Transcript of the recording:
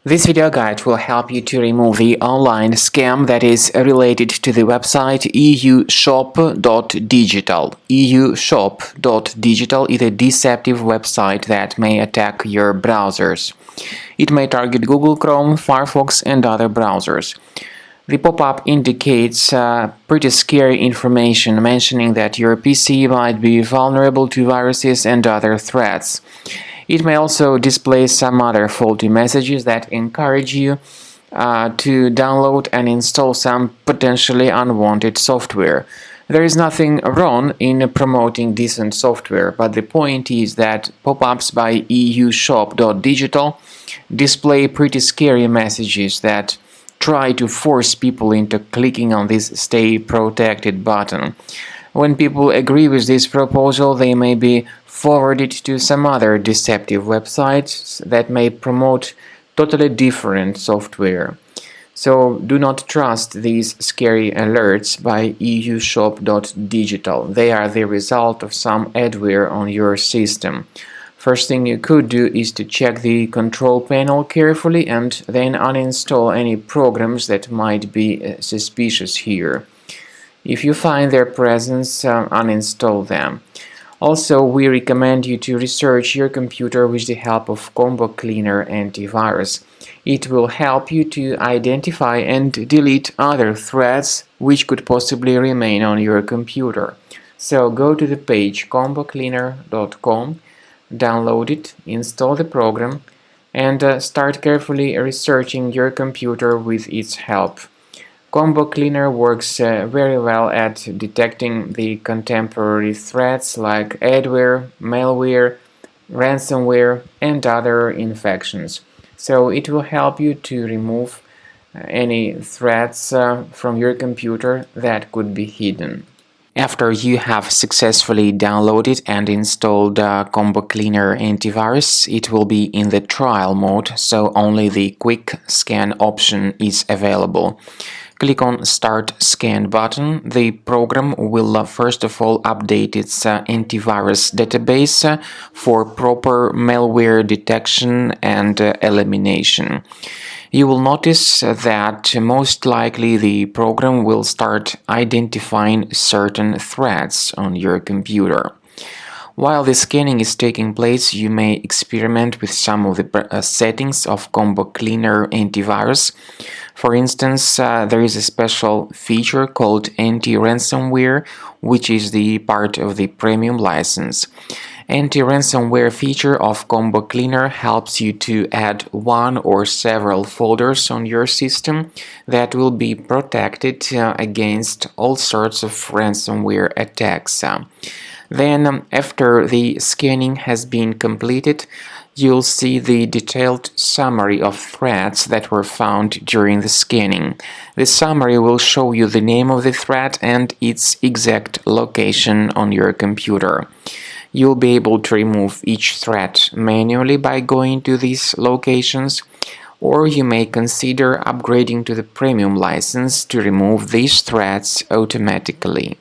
This video guide will help you to remove the online scam that is related to the website Eushop.digital. Eushop.digital is a deceptive website that may attack your browsers. It may target Google Chrome, Firefox, and other browsers. The pop-up indicates pretty scary information mentioning that your PC might be vulnerable to viruses and other threats. It may also display some other faulty messages that encourage you to download and install some potentially unwanted software. There is nothing wrong in promoting decent software, but the point is that pop-ups by Eushop.digital display pretty scary messages that try to force people into clicking on this Stay Protected button. When people agree with this proposal, they may be forwarded to some other deceptive websites that may promote totally different software. So do not trust these scary alerts by Eushop.digital. They are the result of some adware on your system. First thing you could do is to check the control panel carefully and then uninstall any programs that might be suspicious here. If you find their presence, uninstall them. Also, we recommend you to research your computer with the help of Combo Cleaner antivirus. It will help you to identify and delete other threats which could possibly remain on your computer. So go to the page combocleaner.com, download it, install the program, and start carefully researching your computer with its help. Combo Cleaner works very well at detecting the contemporary threats like adware, malware, ransomware, and other infections. So it will help you to remove any threats from your computer that could be hidden. After you have successfully downloaded and installed Combo Cleaner antivirus, it will be in the trial mode, so only the quick scan option is available. Click on Start Scan button. The program will first of all update its antivirus database for proper malware detection and elimination. You will notice that most likely the program will start identifying certain threats on your computer. While the scanning is taking place, you may experiment with some of the settings of Combo Cleaner antivirus. For instance, there is a special feature called anti-ransomware, which is the part of the premium license. Anti-ransomware feature of Combo Cleaner helps you to add one or several folders on your system that will be protected against all sorts of ransomware attacks. Then, after the scanning has been completed, you'll see the detailed summary of threats that were found during the scanning. The summary will show you the name of the threat and its exact location on your computer. You'll be able to remove each threat manually by going to these locations, or you may consider upgrading to the premium license to remove these threats automatically.